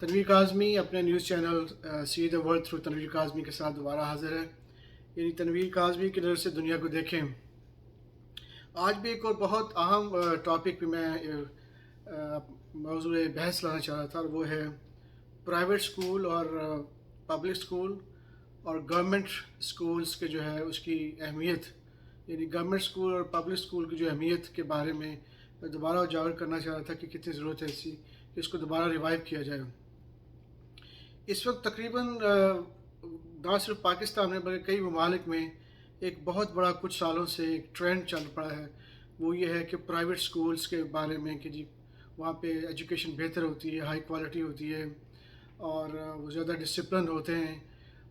تنویر کاظمی اپنے news channel see the world through Tanveer Kazmi کے ساتھ دوبارہ حاضر ہے. یعنی تنویر کاظمی کی نظر سے دنیا کو دیکھیں. آج بھی ایک اور بہت اہم ٹاپک پہ میں موضوع بحث لانا چاہ رہا تھا، اور وہ ہے پرائیویٹ اسکول اور پبلک اسکول اور گورنمنٹ اسکولس کے جو ہے اس کی اہمیت. یعنی گورنمنٹ اسکول اور پبلک اسکول کی جو اہمیت کے بارے میں دوبارہ اجاگر کرنا چاہ رہا تھا کہ کتنی ضرورت ہے ایسی کہ اس کو دوبارہ ریوائیو کیا جائے. اس وقت تقریباً نہ صرف پاکستان میں بلکہ کئی ممالک میں ایک بہت بڑا کچھ سالوں سے ایک ٹرینڈ چل پڑا ہے. وہ یہ ہے کہ پرائیویٹ اسکولس کے بارے میں کہ جی وہاں پہ ایجوکیشن بہتر ہوتی ہے، ہائی کوالٹی ہوتی ہے، اور وہ زیادہ ڈسپلن ہوتے ہیں.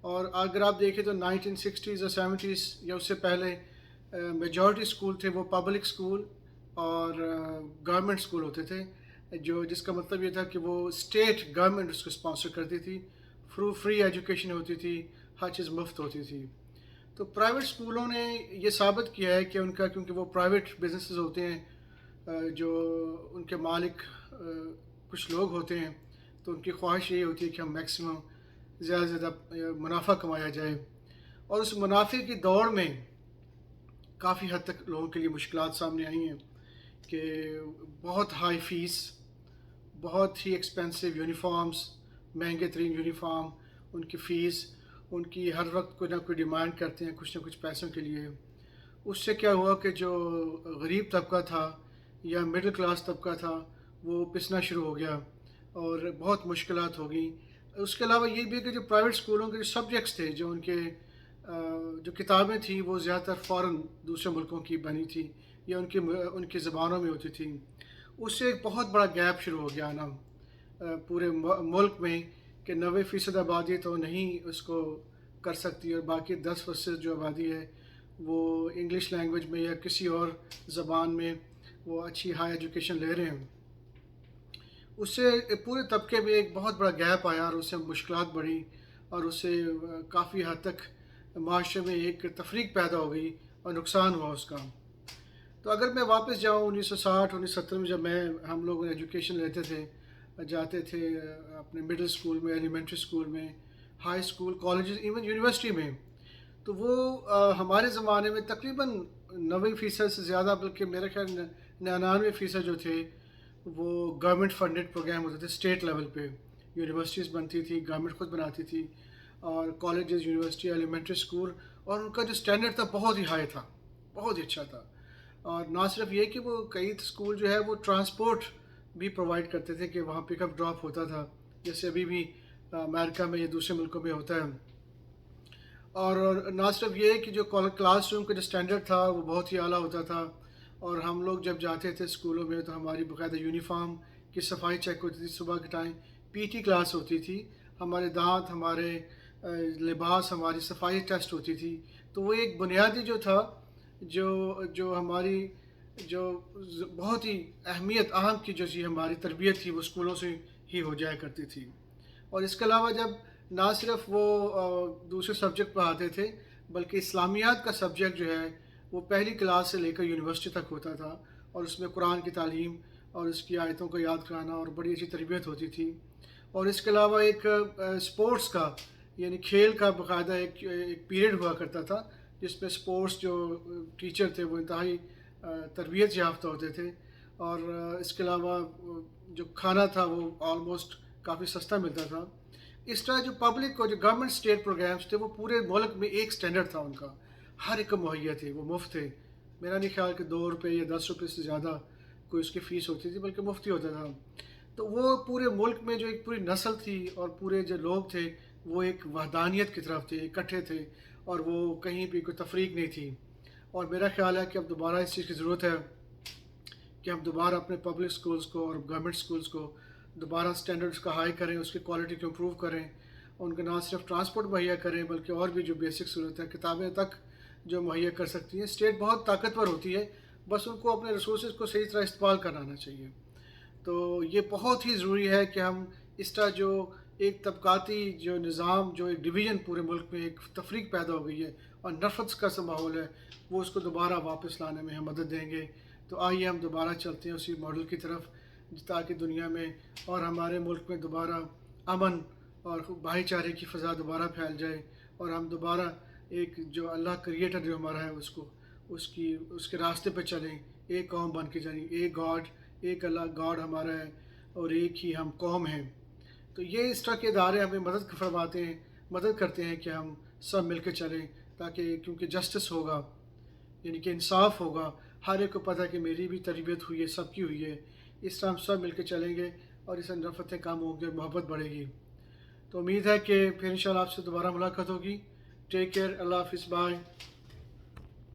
اور اگر آپ دیکھیں تو 1960s اور 70s یا اس سے پہلے میجورٹی اسکول تھے وہ پبلک اسکول اور گورنمنٹ اسکول ہوتے تھے، جس کا مطلب یہ تھا کہ وہ اسٹیٹ گورنمنٹ اس کو اسپانسر کرتی تھی، فری ایجوکیشن ہوتی تھی، ہر چیز مفت ہوتی تھی. تو پرائیویٹ اسکولوں نے یہ ثابت کیا ہے کہ ان کا، کیونکہ وہ پرائیویٹ بزنسز ہوتے ہیں، جو ان کے مالک کچھ لوگ ہوتے ہیں، تو ان کی خواہش یہی ہوتی ہے کہ ہم میکسیمم زیادہ سے زیادہ منافع کمایا جائے. اور اس منافع کی دوڑ میں کافی حد تک لوگوں کے لیے مشکلات سامنے آئی ہیں کہ بہت ہائی فیس، بہت ہی ایکسپینسو یونیفارمز، مہنگے ترین یونیفارم، ان کی فیس، ان کی ہر وقت کوئی نہ کوئی ڈیمانڈ کرتے ہیں کچھ نہ کچھ پیسوں کے لیے. اس سے کیا ہوا کہ جو غریب طبقہ تھا یا مڈل کلاس طبقہ تھا وہ پسنا شروع ہو گیا اور بہت مشکلات ہو گئیں. اس کے علاوہ یہ بھی کہ جو پرائیویٹ اسکولوں کے جو سبجیکٹس تھے، جو ان کے جو کتابیں تھیں وہ زیادہ تر فوراً دوسرے ملکوں کی بنی تھی یا ان کی زبانوں میں ہوتی تھیں. اس سے ایک بہت بڑا گیپ شروع ہو گیا نا پورے ملک میں کہ 90% آبادی تو نہیں اس کو کر سکتی، اور باقی 10% جو آبادی ہے وہ انگلش لینگویج میں یا کسی اور زبان میں وہ اچھی ہائی ایجوکیشن لے رہے ہیں. اس سے پورے طبقے میں ایک بہت بڑا گیپ آیا اور اس سے مشکلات بڑھی، اور اس سے کافی حد تک معاشرے میں ایک تفریق پیدا ہو گئی اور نقصان ہوا اس کا. تو اگر میں واپس جاؤں 1960 1970 میں، جب ہم لوگ ایجوکیشن لیتے تھے، جاتے تھے اپنے مڈل اسکول میں، ایلیمنٹری اسکول میں، high school, colleges, even university میں، تو وہ ہمارے زمانے میں تقریباً 90% سے زیادہ، بلکہ میرے خیال 99% جو تھے وہ گورنمنٹ فنڈڈ پروگرام ہوتے تھے. اسٹیٹ لیول پہ یونیورسٹیز بنتی تھی، گورنمنٹ خود بناتی تھی، اور کالجز، یونیورسٹی، ایلیمنٹری اسکول، اور ان کا جو اسٹینڈرڈ تھا بہت ہی ہائی تھا، بہت ہی اچھا تھا. اور نہ صرف یہ کہ وہ کئی اسکول جو ہے وہ ٹرانسپورٹ بھی پرووائڈ کرتے تھے کہ وہاں پک اپ ڈراپ ہوتا تھا، جیسے ابھی بھی امریکہ میں یا دوسرے ملکوں میں ہوتا ہے. اور نہ صرف یہ کہ جو کلاس روم کا جو اسٹینڈرڈ تھا وہ بہت ہی اعلیٰ ہوتا تھا، اور ہم لوگ جب جاتے تھے اسکولوں میں تو ہماری باقاعدہ یونیفارم کی صفائی چیک ہوتی تھی. صبح کے ٹائم پی ٹی کلاس ہوتی تھی، ہمارے دانت، ہمارے لباس، ہماری صفائی ٹیسٹ ہوتی تھی. تو وہ ایک بنیادی جو تھا، جو ہماری جو بہت ہی اہم کی جو ہماری تربیت تھی وہ اسکولوں سے ہی ہو جایا کرتی تھی. اور اس کے علاوہ جب نہ صرف وہ دوسرے سبجیکٹ پڑھاتے تھے، بلکہ اسلامیات کا سبجیکٹ جو ہے وہ پہلی کلاس سے لے کر یونیورسٹی تک ہوتا تھا، اور اس میں قرآن کی تعلیم اور اس کی آیتوں کو یاد کرانا اور بڑی اچھی تربیت ہوتی تھی. اور اس کے علاوہ ایک اسپورٹس کا، یعنی کھیل کا باقاعدہ ایک پیریڈ ہوا کرتا تھا، جس میں اسپورٹس جو ٹیچر تھے وہ انتہائی تربیت یافتہ ہوتے تھے. اور اس کے علاوہ جو کھانا تھا وہ آلموسٹ کافی سستا ملتا تھا. اس طرح جو پبلک اور جو گورنمنٹ اسٹیٹ پروگرامس تھے وہ پورے ملک میں ایک سٹینڈرڈ تھا ان کا، ہر ایک کو مہیا تھے، وہ مفت تھے. میرا نہیں خیال کہ 2 روپے یا 10 روپے سے زیادہ کوئی اس کی فیس ہوتی تھی، بلکہ مفت ہی ہوتا تھا. تو وہ پورے ملک میں جو ایک پوری نسل تھی اور پورے جو لوگ تھے وہ ایک وحدانیت کی طرف تھے، اکٹھے تھے، اور وہ کہیں بھی کوئی تفریق نہیں تھی. اور میرا خیال ہے کہ اب دوبارہ اس چیز کی ضرورت ہے کہ ہم دوبارہ اپنے پبلک اسکولس کو اور گورنمنٹ اسکولس کو دوبارہ اسٹینڈرڈس کا ہائی کریں، اس کی کوالٹی کو امپروو کریں، ان کو نہ صرف ٹرانسپورٹ مہیا کریں بلکہ اور بھی جو بیسک ضرورتیں، کتابیں تک جو مہیا کر سکتی ہیں. اسٹیٹ بہت طاقتور ہوتی ہے، بس ان کو اپنے ریسورسز کو صحیح طرح استعمال کرنا آنا چاہیے. تو یہ بہت ہی ضروری ہے کہ ہم اس طرح جو ایک طبقاتی جو نظام، جو ایک ڈویژن پورے ملک میں ایک تفریق پیدا ہو گئی ہے اور نفرت کا سا ماحول ہے، وہ اس کو دوبارہ واپس لانے میں ہم مدد دیں گے. تو آئیے ہم دوبارہ چلتے ہیں اسی ماڈل کی طرف، تاکہ دنیا میں اور ہمارے ملک میں دوبارہ امن اور بھائی چارے کی فضا دوبارہ پھیل جائے، اور ہم دوبارہ ایک جو اللہ کریٹر جو ہمارا ہے اس کے راستے پہ چلیں، ایک قوم بن کے چلیں، ایک گاڈ، ایک اللہ گاڈ ہمارا ہے، اور ایک ہی ہم قوم ہیں۔ تو یہ اس طرح کے ادارے ہمیں مدد کرتے ہیں کہ ہم سب مل کے چلیں، تاکہ کیونکہ جسٹس ہوگا، یعنی کہ انصاف ہوگا، ہر ایک کو پتہ ہے کہ میری بھی تربیت ہوئی ہے، سب کی ہوئی ہے، اس طرح ہم سب مل کے چلیں گے اور اس سے نفرتیں کم ہوں گی اور محبت بڑھے گی۔ تو امید ہے کہ پھر انشاءاللہ آپ سے دوبارہ ملاقات ہوگی۔ ٹیک کیئر، اللہ حافظ، بائے۔